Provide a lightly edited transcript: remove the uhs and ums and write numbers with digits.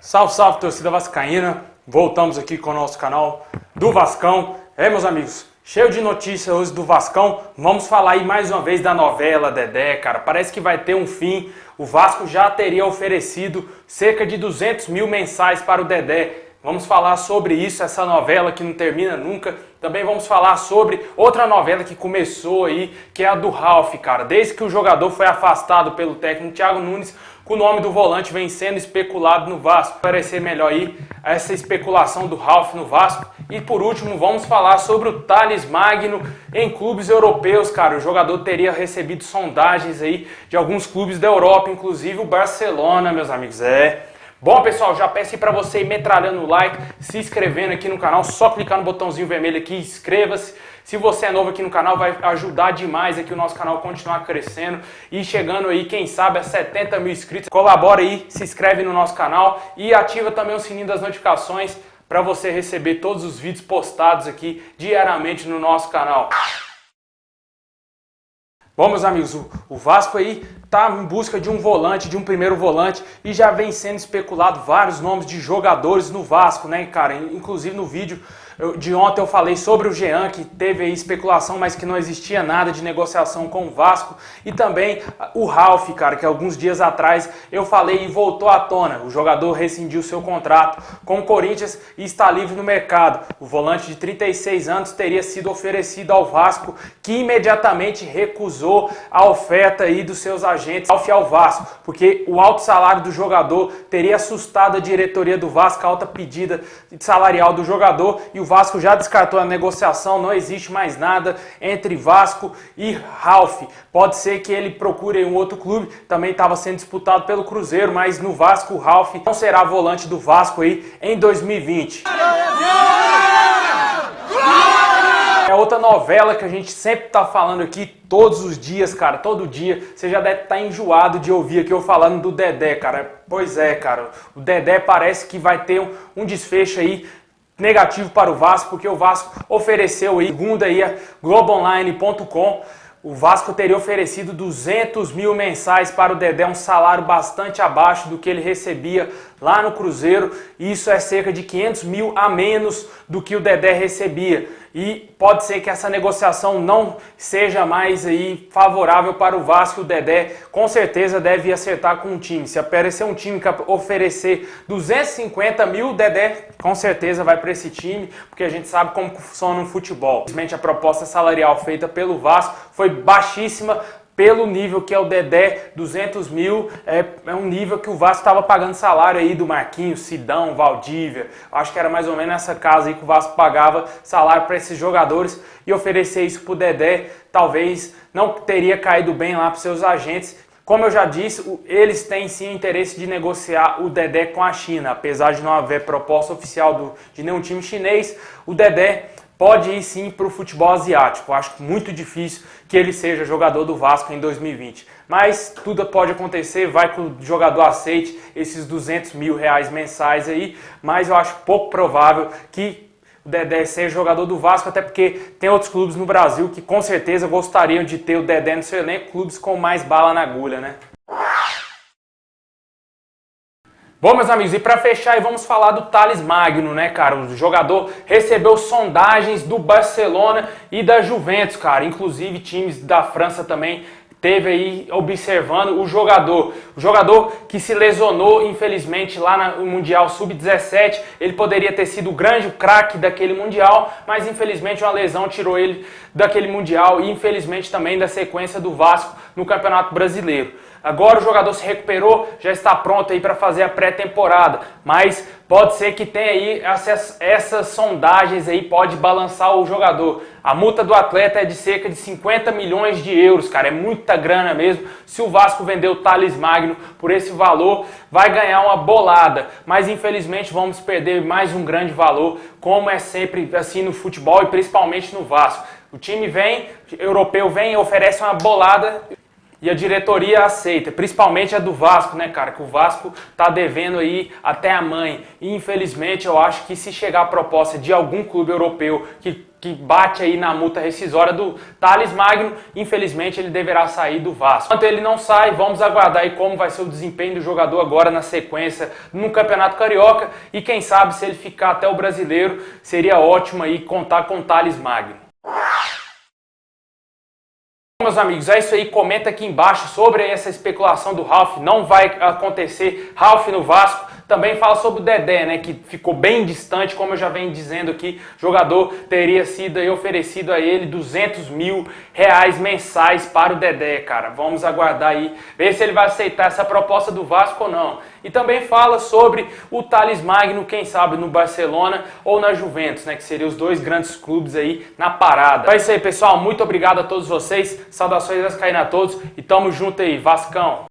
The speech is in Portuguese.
Salve, salve, torcida vascaína. Voltamos aqui com o nosso canal do Vascão. Meus amigos, cheio de notícias hoje do Vascão. Vamos falar aí mais uma vez da novela Dedé, cara. Parece que vai ter um fim. O Vasco já teria oferecido cerca de 200 mil mensais para o Dedé. Vamos falar sobre isso, essa novela que não termina nunca. Também vamos falar sobre outra novela que começou aí, que é a do Ralf, cara. Desde que o jogador foi afastado pelo técnico Thiago Nunes, o nome do volante vem sendo especulado no Vasco. Parecer melhor aí essa especulação do Ralf no Vasco. E por último, vamos falar sobre o Thales Magno em clubes europeus, cara. O jogador teria recebido sondagens aí de alguns clubes da Europa, inclusive o Barcelona, meus amigos. Bom, pessoal, já peço aí pra você ir metralhando o like, se inscrevendo aqui no canal, só clicar no botãozinho vermelho aqui, inscreva-se. Se você é novo aqui no canal, vai ajudar demais aqui o nosso canal a continuar crescendo e chegando aí, quem sabe, a 70 mil inscritos. Colabora aí, se inscreve no nosso canal e ativa também o sininho das notificações para você receber todos os vídeos postados aqui diariamente no nosso canal. Bom, meus amigos, o Vasco aí tá em busca de um volante, de um primeiro volante, e já vem sendo especulado vários nomes de jogadores no Vasco, né, cara? Inclusive no vídeo de ontem eu falei sobre o Jean, que teve aí especulação, mas que não existia nada de negociação com o Vasco, e também o Ralf, cara, que alguns dias atrás eu falei e voltou à tona. O jogador rescindiu seu contrato com o Corinthians e está livre no mercado. O volante de 36 anos teria sido oferecido ao Vasco, que imediatamente recusou a oferta aí dos seus agentes ao Vasco, porque o alto salário do jogador teria assustado a diretoria do Vasco, a alta pedida salarial do jogador, e o Vasco já descartou a negociação, não existe mais nada entre Vasco e Ralf. Pode ser que ele procure um outro clube, também estava sendo disputado pelo Cruzeiro, mas no Vasco o Ralf não será volante do Vasco aí em 2020. É outra novela que a gente sempre tá falando aqui todos os dias, cara, todo dia. Você já deve estar enjoado de ouvir aqui eu falando do Dedé, cara. Pois é, cara, o Dedé parece que vai ter um desfecho aí negativo para o Vasco, porque o Vasco ofereceu aí, segundo aí a Globoonline.com, o Vasco teria oferecido 200 mil mensais para o Dedé, um salário bastante abaixo do que ele recebia lá no Cruzeiro. Isso é cerca de 500 mil a menos do que o Dedé recebia. E pode ser que essa negociação não seja mais aí favorável para o Vasco. O Dedé com certeza deve acertar com um time. Se aparecer um time que oferecer 250 mil, o Dedé com certeza vai para esse time, porque a gente sabe como funciona no futebol. Infelizmente a proposta salarial feita pelo Vasco foi baixíssima. Pelo nível que é o Dedé, 200 mil é um nível que o Vasco estava pagando salário aí do Marquinhos, Sidão, Valdívia. Acho que era mais ou menos nessa casa aí que o Vasco pagava salário para esses jogadores, e oferecer isso para o Dedé talvez não teria caído bem lá para os seus agentes. Como eu já disse, eles têm sim interesse de negociar o Dedé com a China. Apesar de não haver proposta oficial de nenhum time chinês, o Dedé pode ir sim para o futebol asiático. Eu acho muito difícil que ele seja jogador do Vasco em 2020. Mas tudo pode acontecer, vai que o jogador aceite esses 200 mil reais mensais aí. Mas eu acho pouco provável que o Dedé seja jogador do Vasco, até porque tem outros clubes no Brasil que com certeza gostariam de ter o Dedé no seu elenco, clubes com mais bala na agulha, né? Bom, meus amigos, e para fechar aí vamos falar do Thales Magno, né, cara? O jogador recebeu sondagens do Barcelona e da Juventus, cara. Inclusive times da França também teve aí observando o jogador. O jogador que se lesionou, infelizmente, lá no Mundial Sub-17. Ele poderia ter sido o grande craque daquele Mundial, mas infelizmente uma lesão tirou ele daquele Mundial e infelizmente também da sequência do Vasco no Campeonato Brasileiro. Agora o jogador se recuperou, já está pronto aí para fazer a pré-temporada, mas pode ser que tenha aí essas sondagens aí, pode balançar o jogador. A multa do atleta é de cerca de 50 milhões de euros, cara, é muita grana mesmo. Se o Vasco vender o Thales Magno por esse valor, vai ganhar uma bolada, mas infelizmente vamos perder mais um grande valor, como é sempre assim no futebol e principalmente no Vasco. O time vem, europeu vem e oferece uma bolada, e a diretoria aceita, principalmente a do Vasco, né, cara? Que o Vasco tá devendo aí até a mãe. E infelizmente eu acho que se chegar a proposta de algum clube europeu que que bate aí na multa rescisória do Thales Magno. Infelizmente ele deverá sair do Vasco. Enquanto ele não sai, vamos aguardar aí como vai ser o desempenho do jogador agora na sequência no Campeonato Carioca, e quem sabe se ele ficar até o Brasileiro, seria ótimo aí contar com o Thales Magno. Meus amigos, é isso aí, comenta aqui embaixo sobre essa especulação do Ralf. Não vai acontecer Ralf no Vasco. Também fala sobre o Dedé, né, que ficou bem distante, como eu já venho dizendo aqui. O jogador teria sido aí oferecido a ele R$200 mil mensais para o Dedé, cara. Vamos aguardar aí, ver se ele vai aceitar essa proposta do Vasco ou não. E também fala sobre o Thales Magno, quem sabe no Barcelona ou na Juventus, né, que seriam os dois grandes clubes aí na parada. Então é isso aí, pessoal. Muito obrigado a todos vocês. Saudações vascaínas a todos e tamo junto aí, Vascão.